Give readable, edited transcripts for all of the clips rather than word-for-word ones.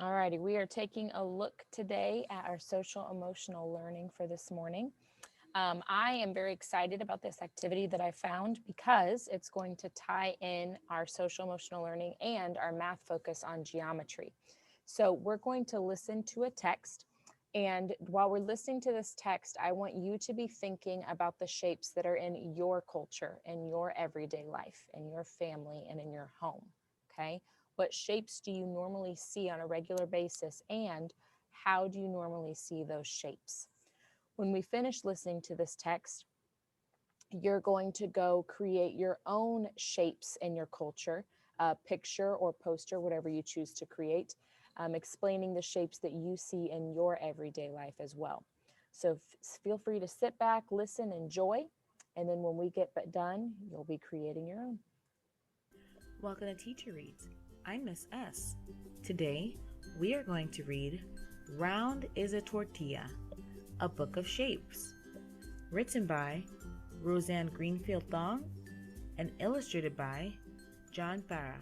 All righty, we are taking a look today at our social emotional learning for this morning. I am very excited about this activity that I found because it's going to tie in our social emotional learning and our math focus on geometry. So we're going to listen to a text. And while we're listening to this text, I want you to be thinking about the shapes that are in your culture, in your everyday life, in your family, and in your home. Okay. What shapes do you normally see on a regular basis, and how do you normally see those shapes? When we finish listening to this text, you're going to go create your own shapes in your culture, a picture or poster, whatever you choose to create, explaining the shapes that you see in your everyday life as well. So feel free to sit back, listen, enjoy, and then when we get done, you'll be creating your own. Welcome to Teacher Reads. I'm Miss S. Today, we are going to read Round is a Tortilla, a Book of Shapes, written by Roseanne Greenfield Thong and illustrated by John Farah.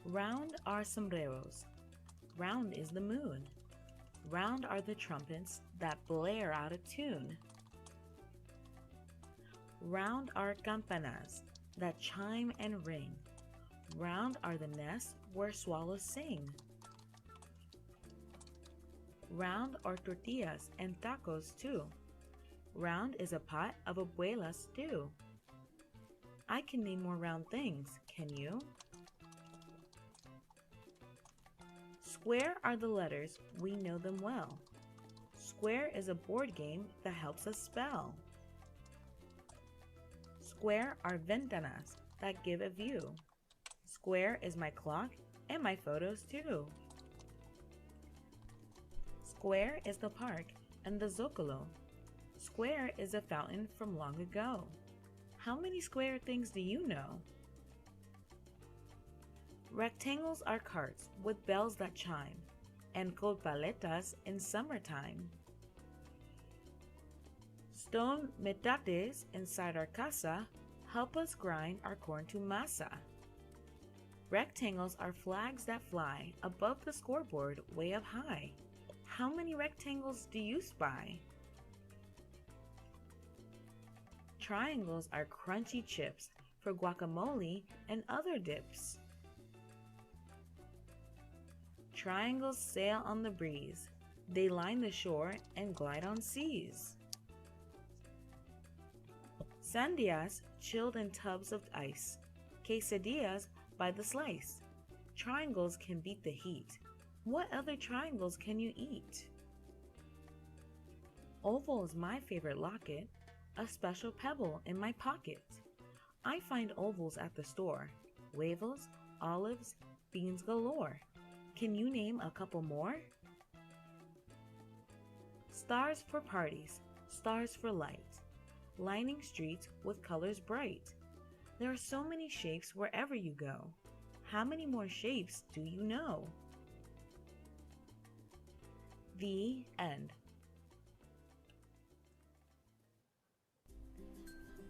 Round are sombreros. Round is the moon. Round are the trumpets that blare out a tune. Round are campanas that chime and ring. Round are the nests where swallows sing. Round are tortillas and tacos too. Round is a pot of abuela stew. I can name more round things, can you? Square are the letters, we know them well. Square is a board game that helps us spell. Square are ventanas that give a view. Square is my clock and my photos too. Square is the park and the zocalo. Square is a fountain from long ago. How many square things do you know? Rectangles are carts with bells that chime, and gold paletas in summertime. Stone metates inside our casa help us grind our corn to masa. Rectangles are flags that fly above the scoreboard way up high. How many rectangles do you spy? Triangles are crunchy chips for guacamole and other dips. Triangles sail on the breeze. They line the shore and glide on seas. Sandias chilled in tubs of ice. Quesadillas by the slice. Triangles can beat the heat. What other triangles can you eat? Oval is my favorite locket, a special pebble in my pocket. I find ovals at the store. Huevos, olives, beans galore. Can you name a couple more? Stars for parties, stars for light, lining streets with colors bright. There are so many shapes wherever you go. How many more shapes do you know? The end.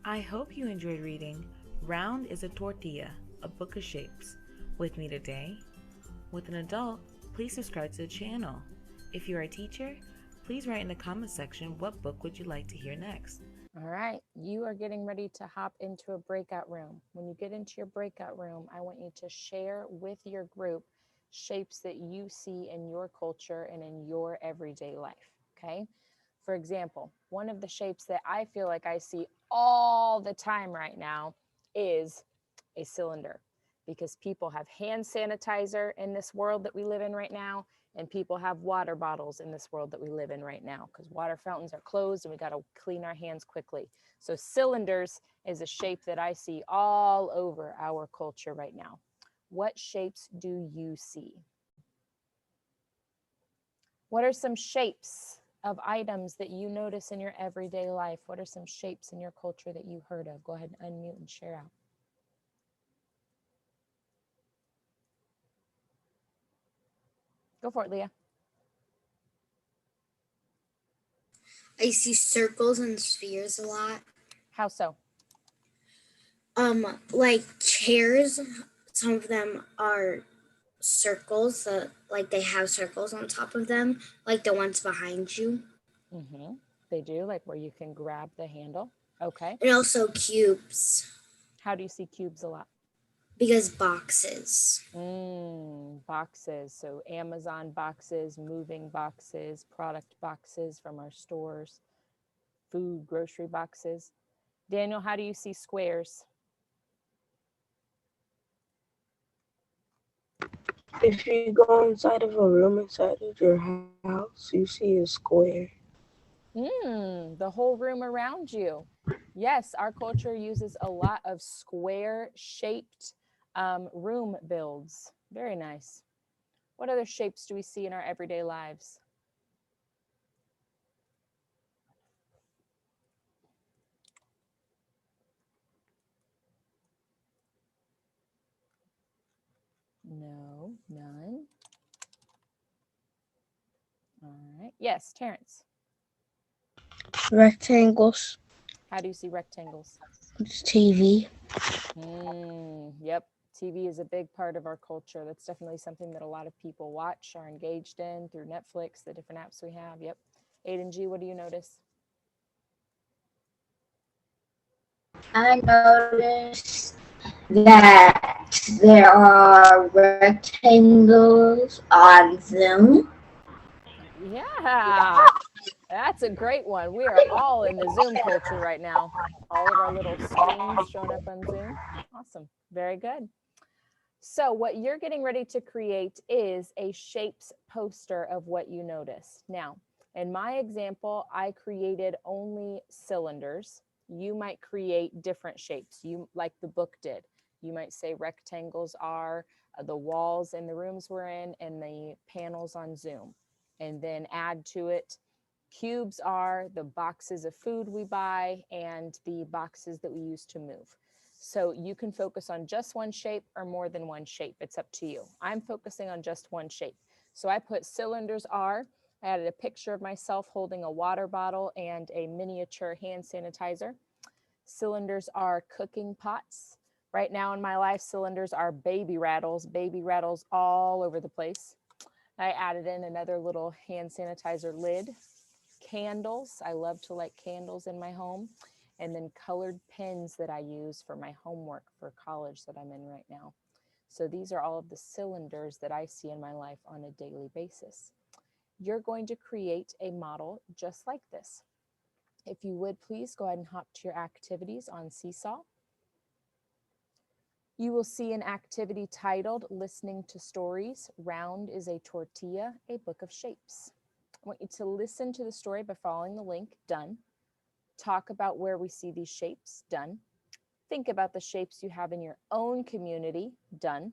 I hope you enjoyed reading Round is a Tortilla, a Book of Shapes with me today. With an adult, please subscribe to the channel. If you're a teacher, please write in the comment section what book would you like to hear next. All right, you are getting ready to hop into a breakout room. When you get into your breakout room, I want you to share with your group shapes that you see in your culture and in your everyday life, okay? For example, one of the shapes that I feel like I see all the time right now is a cylinder, because people have hand sanitizer in this world that we live in right now, and people have water bottles in this world that we live in right now because water fountains are closed and we got to clean our hands quickly. So cylinders is a shape that I see all over our culture right now. What shapes do you see? What are some shapes of items that you notice in your everyday life? What are some shapes in your culture that you heard of? Go ahead and unmute and share out. Go for it, Leah. I see circles and spheres a lot. How so? Like chairs. some of them are circles, like they have circles on top of them, like the ones behind you. Mm-hmm. They do, like where you can grab the handle. Okay. And also cubes, How do you see cubes a lot? because boxes. Boxes. So Amazon boxes, moving boxes, product boxes from our stores, food, grocery boxes. Daniel, how do you see squares? If you go inside of a room inside of your house, you see a square. The whole room around you. Yes, our culture uses a lot of square shaped room builds. Very nice. What other shapes do we see in our everyday lives? No, none. All right. Yes, Terrence. Rectangles. How do you see rectangles? It's TV. Yep. TV is a big part of our culture. That's definitely something that a lot of people watch, are engaged in through Netflix, the different apps we have. Yep. Aiden G, what do you notice? I noticed that there are rectangles on Zoom. Yeah, that's a great one. We are all in the Zoom culture right now. All of our little screens showing up on Zoom. Awesome. Very good. So what you're getting ready to create is a shapes poster of what you noticed. Now, in my example, I created only cylinders. You might create different shapes, you like the book did. You might say rectangles are the walls in the rooms we're in and the panels on Zoom. And then add to it, cubes are the boxes of food we buy and the boxes that we use to move. So you can focus on just one shape or more than one shape. It's up to you. I'm focusing on just one shape. So I put cylinders are. I added a picture of myself holding a water bottle and a miniature hand sanitizer. Cylinders are cooking pots. Right now in my life, cylinders are baby rattles all over the place. I added in another little hand sanitizer lid. Candles. I love to light candles in my home. And then colored pens that I use for my homework for college that I'm in right now. So these are all of the cylinders that I see in my life on a daily basis. You're going to create a model just like this. If you would, please go ahead and hop to your activities on Seesaw. You will see an activity titled Listening to Stories, Round is a Tortilla, a Book of Shapes. I want you to listen to the story by following the link, done. Talk about where we see these shapes, done. Think about the shapes you have in your own community, done.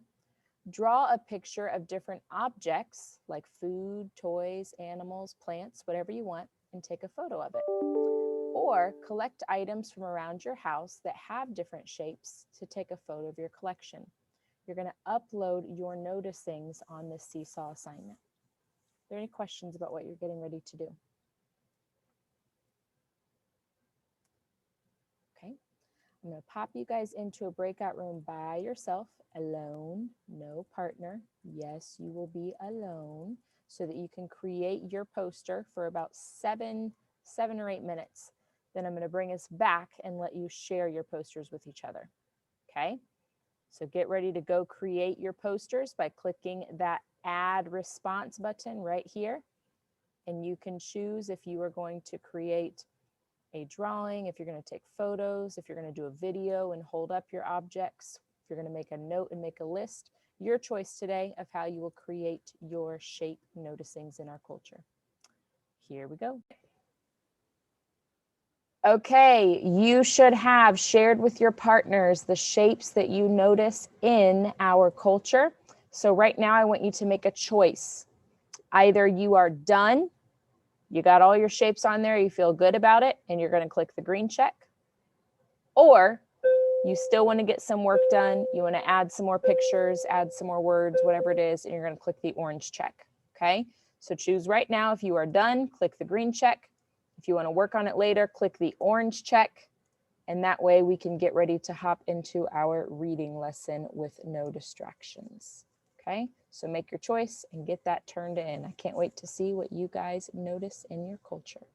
Draw a picture of different objects like food, toys, animals, plants, whatever you want, and take a photo of it. Or collect items from around your house that have different shapes to take a photo of your collection. You're going to upload your noticings on this Seesaw assignment. Are there any questions about what you're getting ready to do? Okay. I'm going to pop you guys into a breakout room by yourself, alone, no partner. Yes, you will be alone so that you can create your poster for about seven or 8 minutes. Then I'm going to bring us back and let you share your posters with each other. Okay? So get ready to go create your posters by clicking that add response button right here. And you can choose if you are going to create a drawing, if you're going to take photos, if you're going to do a video and hold up your objects, if you're going to make a note and make a list. Your choice today of how you will create your shape noticings in our culture. Here we go. Okay, you should have shared with your partners the shapes that you notice in our culture. So right now I want you to make a choice. Either you are done, you got all your shapes on there, you feel good about it, and you're going to click the green check. Or you still want to get some work done, you want to add some more pictures, add some more words, whatever it is, and you're going to click the orange check. Okay, so choose right now. If you are done, click the green check. If you want to work on it later, click the orange check. And that way we can get ready to hop into our reading lesson with no distractions. Okay, so make your choice and get that turned in. I can't wait to see what you guys notice in your culture.